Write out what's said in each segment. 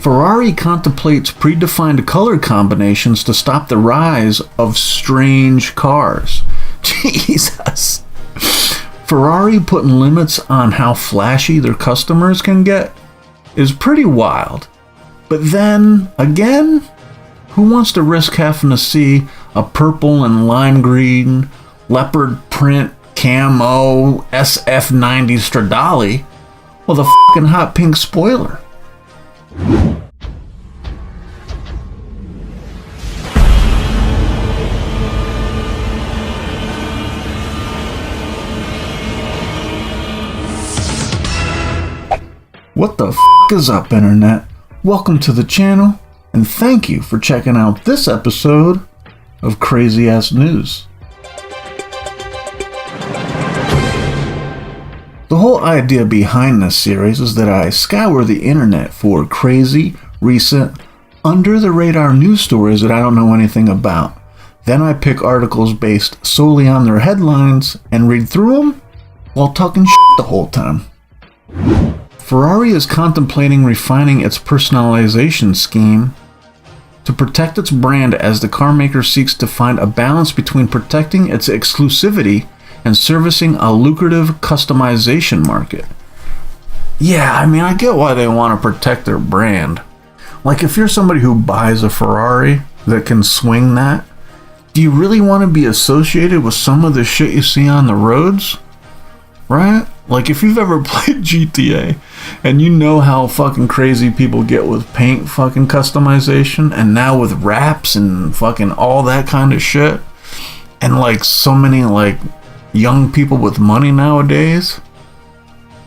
Ferrari contemplates predefined color combinations to stop the rise of strange cars. Jesus. Ferrari putting limits on how flashy their customers can get is pretty wild. But then, again, who wants to risk having to see a purple and lime green, leopard print, camo, SF90 Stradale with a fucking hot pink spoiler? What the f*** is up, Internet? Welcome to the channel, and thank you for checking out this episode of Crazy Ass News. The whole idea behind this series is that I scour the internet for crazy, recent, under-the-radar news stories that I don't know anything about. Then I pick articles based solely on their headlines and read through them while talking shit the whole time. Ferrari is contemplating refining its personalization scheme to protect its brand as the carmaker seeks to find a balance between protecting its exclusivity and servicing a lucrative customization market. Yeah, I mean, I get why they want to protect their brand. Like, if you're somebody who buys a Ferrari that can swing that, do you really want to be associated with some of the shit you see on the roads? Right? Like, if you've ever played GTA and you know how fucking crazy people get with paint fucking customization, and now with wraps and fucking all that kind of shit, and like so many like young people with money nowadays,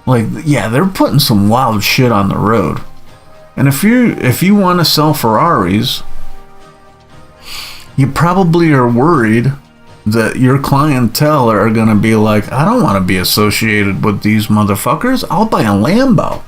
like, yeah, they're putting some wild shit on the road. And if you want to sell Ferraris, you probably are worried that your clientele are going to be like, I don't want to be associated with these motherfuckers. I'll buy a Lambo.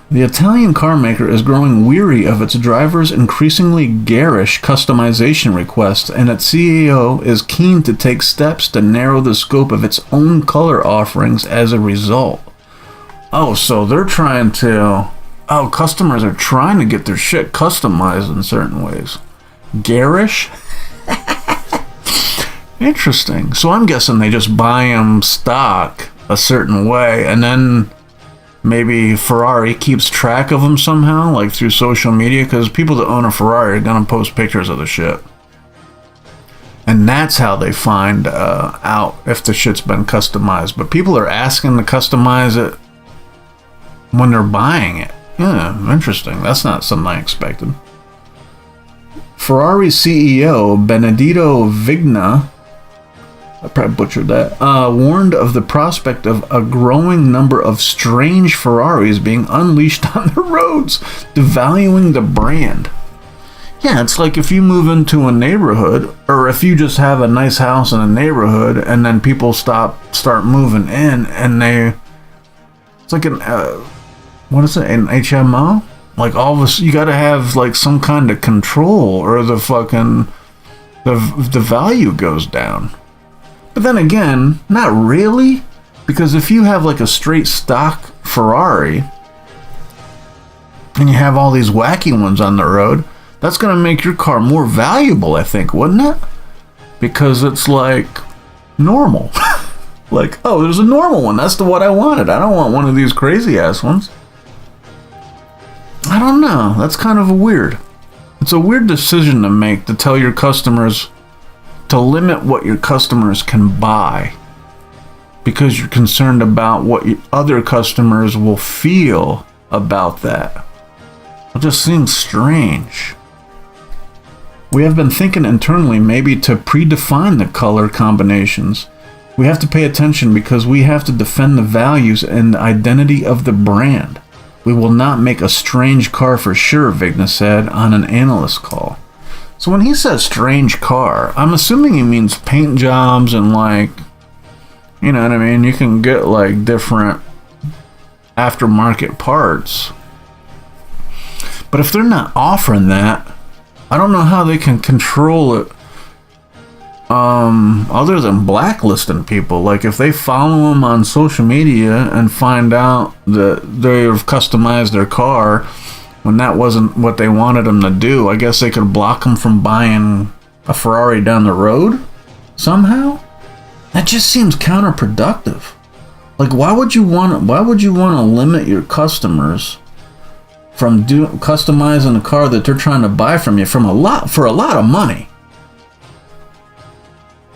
The Italian carmaker is growing weary of its drivers' increasingly garish customization requests, and its CEO is keen to take steps to narrow the scope of its own color offerings as a result. Oh, so they're trying to... Oh, customers are trying to get their shit customized in certain ways. Garish? Interesting. So I'm guessing they just buy them stock a certain way, and then maybe Ferrari keeps track of them somehow, like through social media, because people that own a Ferrari are going to post pictures of the shit. And that's how they find out if the shit's been customized. But people are asking to customize it when they're buying it. Yeah, interesting. That's not something I expected. Ferrari CEO Benedetto Vigna, I probably butchered that, warned of the prospect of a growing number of strange Ferraris being unleashed on the roads, devaluing the brand. Yeah, it's like if you move into a neighborhood, or if you just have a nice house in a neighborhood, and then people start moving in, and it's like an HMO? Like, all of us, you gotta have like some kind of control, or the fucking the value goes down. But then again, not really, because if you have like a straight stock Ferrari and you have all these wacky ones on the road, that's gonna make your car more valuable, I think, wouldn't it? Because it's like normal. Like, oh, there's a normal one, that's the one I wanted. I don't want one of these crazy ass ones. I don't know. That's kind of weird. It's a weird decision to make, to tell your customers to limit what your customers can buy because you're concerned about what other customers will feel about that. It just seems strange. We have been thinking internally maybe to predefine the color combinations. We have to pay attention because we have to defend the values and the identity of the brand. We will not make a strange car for sure, Vigna said on an analyst call. So when he says strange car, I'm assuming he means paint jobs and like, you know what I mean? You can get like different aftermarket parts. But if they're not offering that, I don't know how they can control it other than blacklisting people. Like if they follow them on social media and find out that they've customized their car when that wasn't what they wanted them to do, I guess they could block them from buying a Ferrari down the road somehow. That just seems counterproductive. Like why would you want to limit your customers from customizing a car that they're trying to buy from you for a lot of money?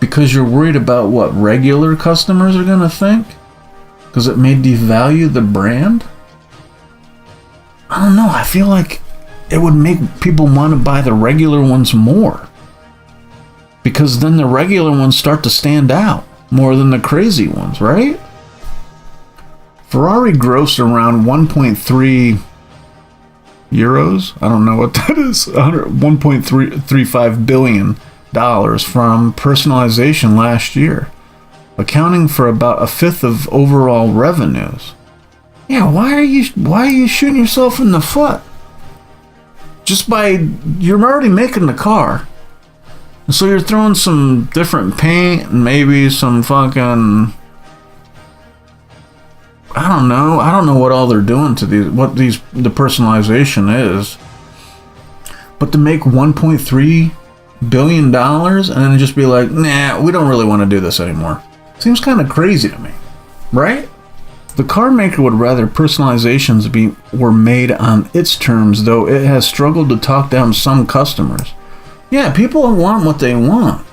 Because you're worried about what regular customers are going to think? Because it may devalue the brand? I don't know. I feel like it would make people want to buy the regular ones more. Because then the regular ones start to stand out more than the crazy ones, right? Ferrari grossed around 1.3 euros. I don't know what that is. $1.35 billion from personalization last year, accounting for about a fifth of overall revenues. Yeah, why are you shooting yourself in the foot? Just by, you're already making the car, and so you're throwing some different paint and maybe some fucking, I don't know what all they're doing to the personalization is, but to make $1.3 billion and then just be like, nah, we don't really want to do this anymore, seems kind of crazy to me, right? The car maker would rather personalizations were made on its terms, though it has struggled to talk down some customers. Yeah, people want what they want.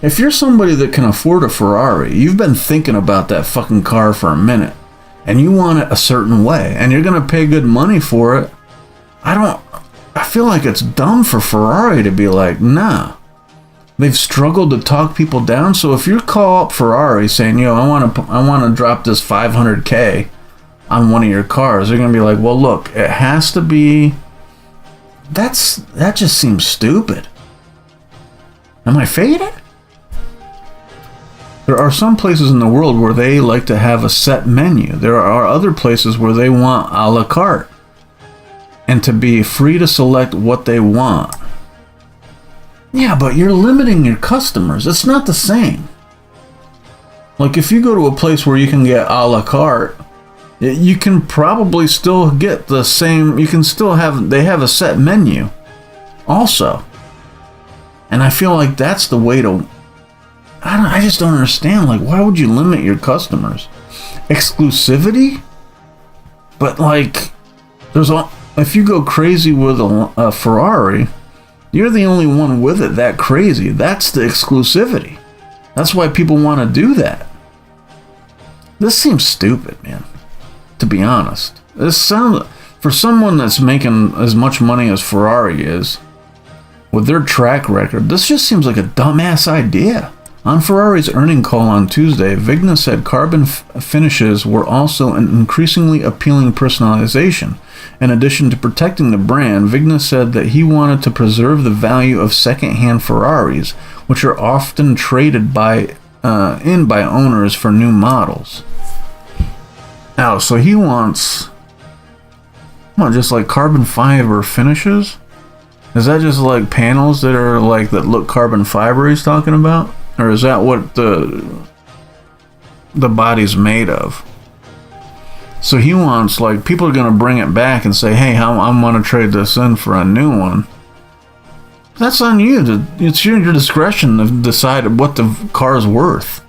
If you're somebody that can afford a Ferrari, you've been thinking about that fucking car for a minute, and you want it a certain way, and you're gonna pay good money for it. I feel like it's dumb for Ferrari to be like, nah. They've struggled to talk people down. So if you call up Ferrari saying, yo, I want to drop this $500K on one of your cars, they're gonna be like, well, look, it has to be. That just seems stupid. Am I faded? There are some places in the world where they like to have a set menu. There are other places where they want a la carte and to be free to select what they want. Yeah, but you're limiting your customers. It's not the same. Like if you go to a place where you can get a la carte, you can probably still get the same. You can still they have a set menu also. And I feel like that's the way to, I just don't understand. Like, why would you limit your customers? Exclusivity? But like, if you go crazy with a Ferrari, you're the only one with it that crazy. That's the exclusivity. That's why people want to do that. This seems stupid, man. To be honest. For someone that's making as much money as Ferrari is, with their track record, this just seems like a dumbass idea. On Ferrari's earnings call on Tuesday, Vigna said carbon finishes were also an increasingly appealing personalization. In addition to protecting the brand, Vigna said that he wanted to preserve the value of second-hand Ferraris, which are often traded by owners for new models. Oh, so he wants just like carbon fiber finishes? Is that just like panels that are like that look carbon fiber he's talking about? Or is that what the body's made of? So he wants, like, people are going to bring it back and say, hey, I want to trade this in for a new one. That's on you. It's your discretion to decide what the car's worth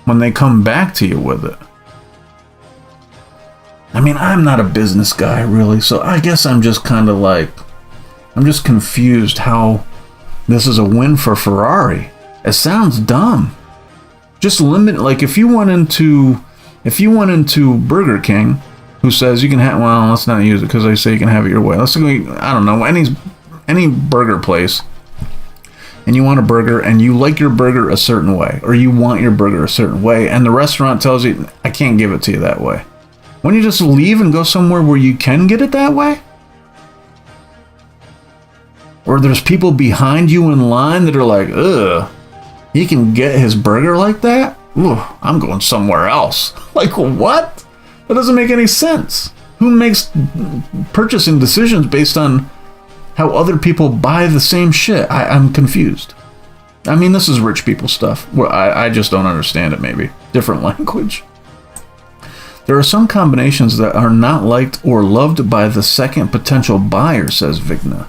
when they come back to you with it. I mean, I'm not a business guy, really, so I guess I'm just kind of like, I'm just confused how this is a win for Ferrari. It sounds dumb. Just limit, like if you went into Burger King, who says you can have, well, let's not use it because they say you can have it your way. Let's go, I don't know, any burger place, and you want a burger and you like your burger a certain way, or you want your burger a certain way, and the restaurant tells you, I can't give it to you that way. Wouldn't you just leave and go somewhere where you can get it that way? Or there's people behind you in line that are like, ugh, he can get his burger like that? Ooh, I'm going somewhere else. Like, what? That doesn't make any sense. Who makes purchasing decisions based on how other people buy the same shit? I'm confused. I mean, this is rich people stuff. Well, I just don't understand it, maybe. Different language. There are some combinations that are not liked or loved by the second potential buyer, says Vigna.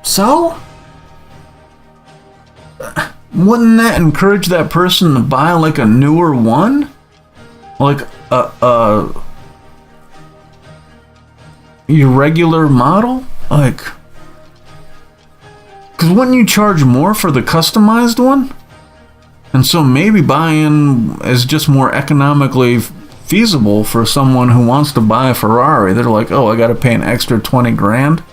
So? Wouldn't that encourage that person to buy like a newer one? Like your regular model? Like, because wouldn't you charge more for the customized one? And so maybe buying is just more economically feasible for someone who wants to buy a Ferrari. They're like, oh, I got to pay an extra 20 grand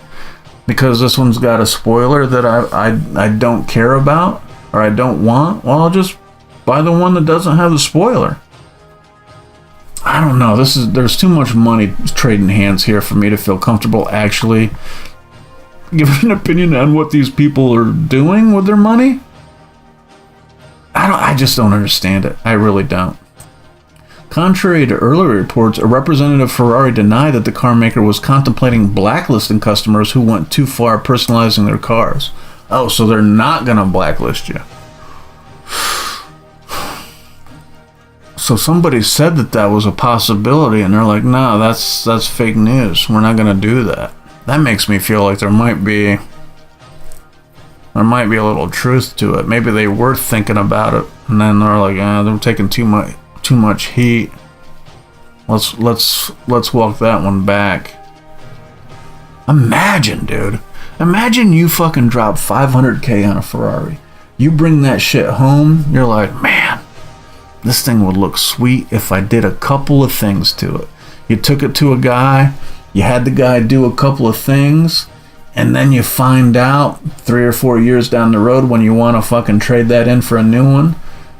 because this one's got a spoiler that I don't care about or I don't want. Well, I'll just buy the one that doesn't have the spoiler. I don't know. There's too much money trading hands here for me to feel comfortable actually giving an opinion on what these people are doing with their money. I just don't understand it. I really don't. Contrary to earlier reports, a representative of Ferrari denied that the car maker was contemplating blacklisting customers who went too far personalizing their cars. Oh, so they're not going to blacklist you. So somebody said that was a possibility, and they're like, no, that's fake news. We're not going to do that. That makes me feel like there might be a little truth to it. Maybe they were thinking about it, and then they're like, they're taking too much heat. Let's walk that one back. Imagine, dude. Imagine you fucking drop $500K on a Ferrari. You bring that shit home, you're like, man, this thing would look sweet if I did a couple of things to it. You took it to a guy, you had the guy do a couple of things, and then you find out 3 or 4 years down the road when you want to fucking trade that in for a new one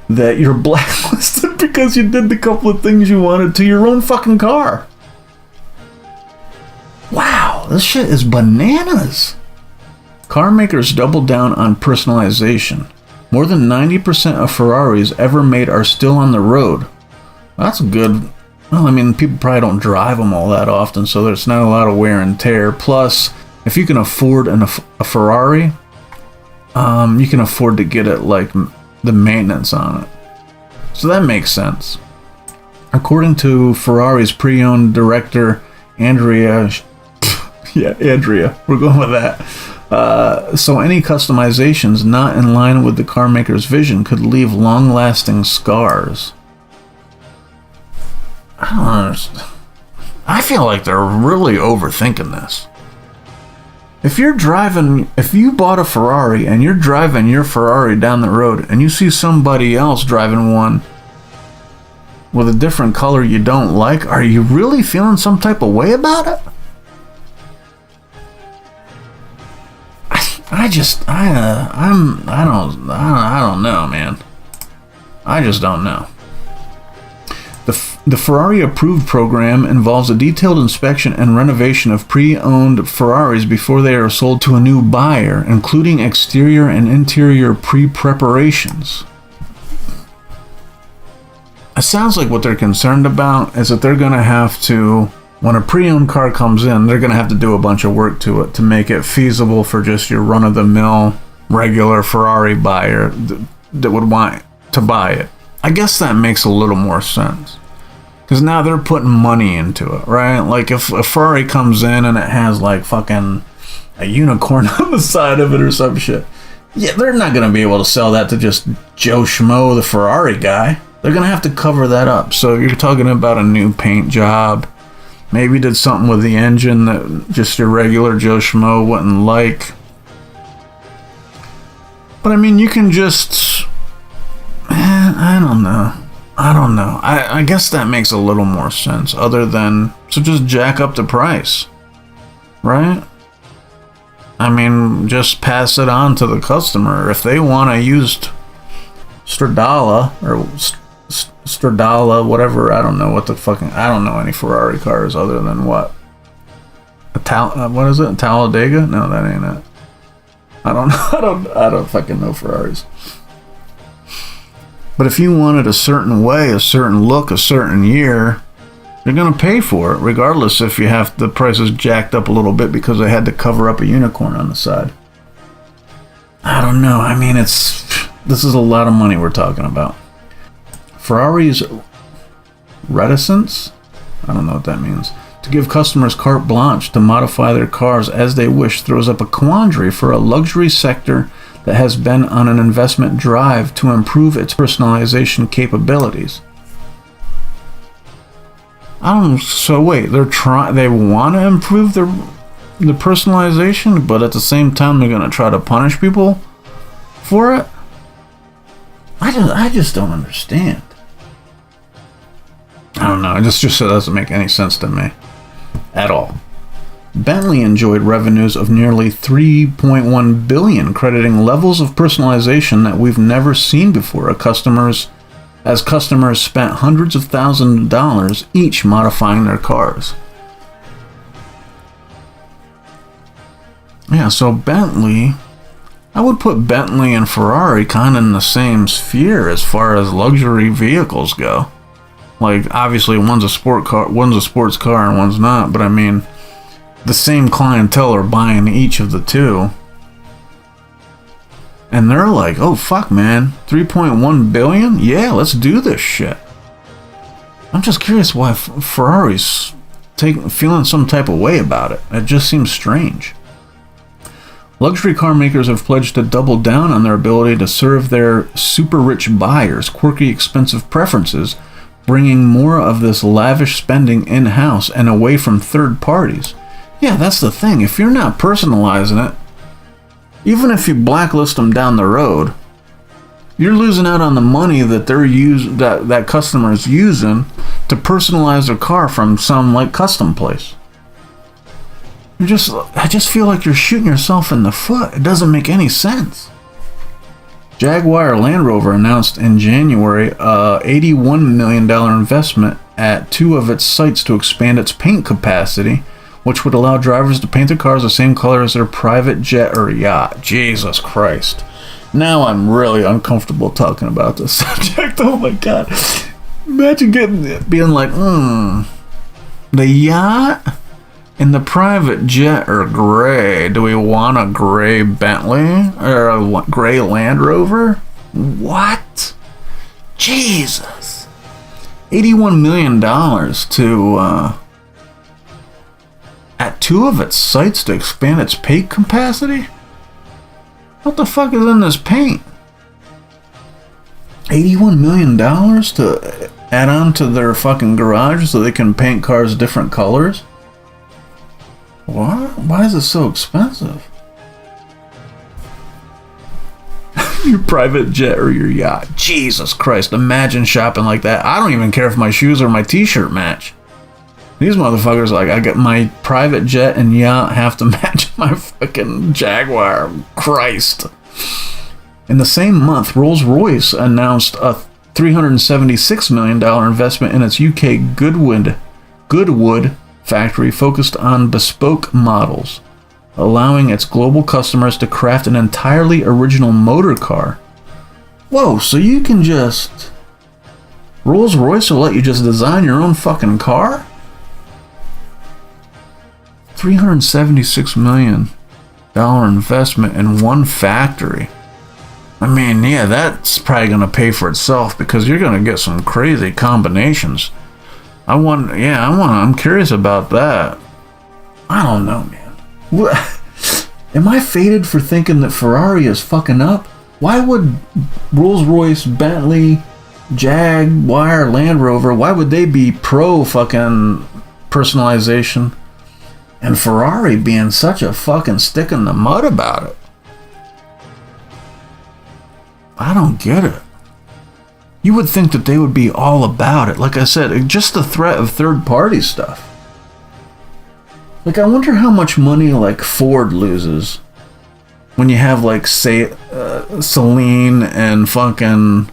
that you're blacklisted because you did the couple of things you wanted to your own fucking car. Wow, this shit is bananas. Car makers doubled down on personalization. More than 90% of Ferraris ever made are still on the road. That's good. Well, I mean, people probably don't drive them all that often, so there's not a lot of wear and tear. Plus, if you can afford a Ferrari, you can afford to get it like the maintenance on it. So that makes sense. According to Ferrari's pre-owned director, Andrea, we're going with that. So any customizations not in line with the car maker's vision could leave long-lasting scars. I don't understand. I feel like they're really overthinking this. If you bought a Ferrari and you're driving your Ferrari down the road and you see somebody else driving one with a different color you don't like, are you really feeling some type of way about it? I don't know, man. I just don't know. The Ferrari Approved program involves a detailed inspection and renovation of pre-owned Ferraris before they are sold to a new buyer, including exterior and interior pre-preparations. It sounds like what they're concerned about is that they're going to have to, when a pre-owned car comes in, they're going to have to do a bunch of work to it to make it feasible for just your run-of-the-mill regular Ferrari buyer that would want to buy it. I guess that makes a little more sense. Because now they're putting money into it, right? Like if a Ferrari comes in and it has like fucking a unicorn on the side of it or some shit. Yeah, they're not going to be able to sell that to just Joe Schmo, the Ferrari guy. They're going to have to cover that up. So you're talking about a new paint job. Maybe did something with the engine that just your regular Joe Schmo wouldn't like. But I mean, you can just... Man, I don't know. I guess that makes a little more sense. Other than... So just jack up the price. Right? I mean, just pass it on to the customer. If they want a used Stradale or Stradale, whatever, I don't know what the fucking... I don't know any Ferrari cars other than what? What is it? A Talladega? No, that ain't it. I don't fucking know Ferraris. But if you wanted a certain way, a certain look, a certain year, You're going to pay for it, regardless if you have the prices jacked up a little bit because they had to cover up a unicorn on the side. I don't know. I mean, this is a lot of money we're talking about. Ferrari's reticence, I don't know what that means, to give customers carte blanche to modify their cars as they wish throws up a quandary for a luxury sector that has been on an investment drive to improve its personalization capabilities. So wait, they want to improve the personalization, but at the same time they're going to try to punish people for it? I just don't understand. I don't know, it just doesn't make any sense to me at all. Bentley enjoyed revenues of nearly $3.1 billion, crediting levels of personalization that we've never seen before, as customers spent hundreds of thousands of dollars each modifying their cars. Yeah, so Bentley, I would put Bentley and Ferrari kind of in the same sphere as far as luxury vehicles go. Like, obviously one's a sports car and one's not, but I mean, the same clientele are buying each of the two. And they're like, oh fuck man, 3.1 billion? Yeah, let's do this shit. I'm just curious why Ferrari's feeling some type of way about it. It just seems strange. Luxury car makers have pledged to double down on their ability to serve their super rich buyers' quirky, expensive preferences, bringing more of this lavish spending in-house and away from third parties. Yeah, that's the thing. If you're not personalizing it, even if you blacklist them down the road, you're losing out on the money that that customer's using to personalize their car from some like custom place. I just feel like you're shooting yourself in the foot. It doesn't make any sense. Jaguar Land Rover announced in January a $81 million investment at two of its sites to expand its paint capacity, which would allow drivers to paint their cars the same color as their private jet or yacht. Jesus Christ. Now I'm really uncomfortable talking about this subject. Oh my god. Imagine being like, the yacht and the private jet are gray. Do we want a gray Bentley or a gray Land Rover? What? Jesus. $81 million to at two of its sites to expand its paint capacity? What the fuck is in this paint? $81 million to add on to their fucking garage so they can paint cars different colors? What? Why is it so expensive? Your private jet or your yacht. Jesus Christ, imagine shopping like that. I don't even care if my shoes or my t-shirt match. These motherfuckers like, I got my private jet and yacht have to match my fucking Jaguar. Christ. In the same month, Rolls-Royce announced a $376 million investment in its UK Goodwood factory focused on bespoke models, allowing its global customers to craft an entirely original motor car. Whoa, so you can just... Rolls-Royce will let you just design your own fucking car? $376 million investment in one factory. I mean, yeah, that's probably going to pay for itself because you're going to get some crazy combinations. I'm curious about that. I don't know, man. Am I fated for thinking that Ferrari is fucking up? Why would Rolls-Royce, Bentley, Jaguar, Land Rover, why would they be pro fucking personalization? And Ferrari being such a fucking stick in the mud about it. I don't get it. You would think that they would be all about it. Like I said, just the threat of third-party stuff. Like, I wonder how much money, like, Ford loses when you have, like, say, Celine and fucking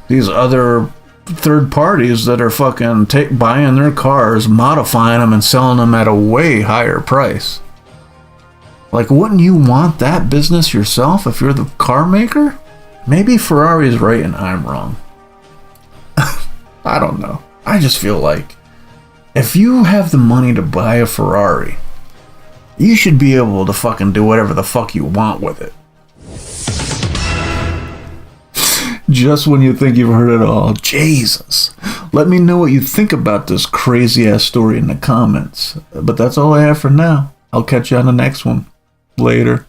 these other third parties that are fucking buying their cars, modifying them, and selling them at a way higher price. Like, wouldn't you want that business yourself if you're the car maker? Maybe Ferrari's right and I'm wrong. I don't know. I just feel like If you have the money to buy a Ferrari, you should be able to fucking do whatever the fuck you want with it. Just when you think you've heard it all. Jesus. Let me know what you think about this crazy ass story in the comments. But that's all I have for now. I'll catch you on the next one. Later.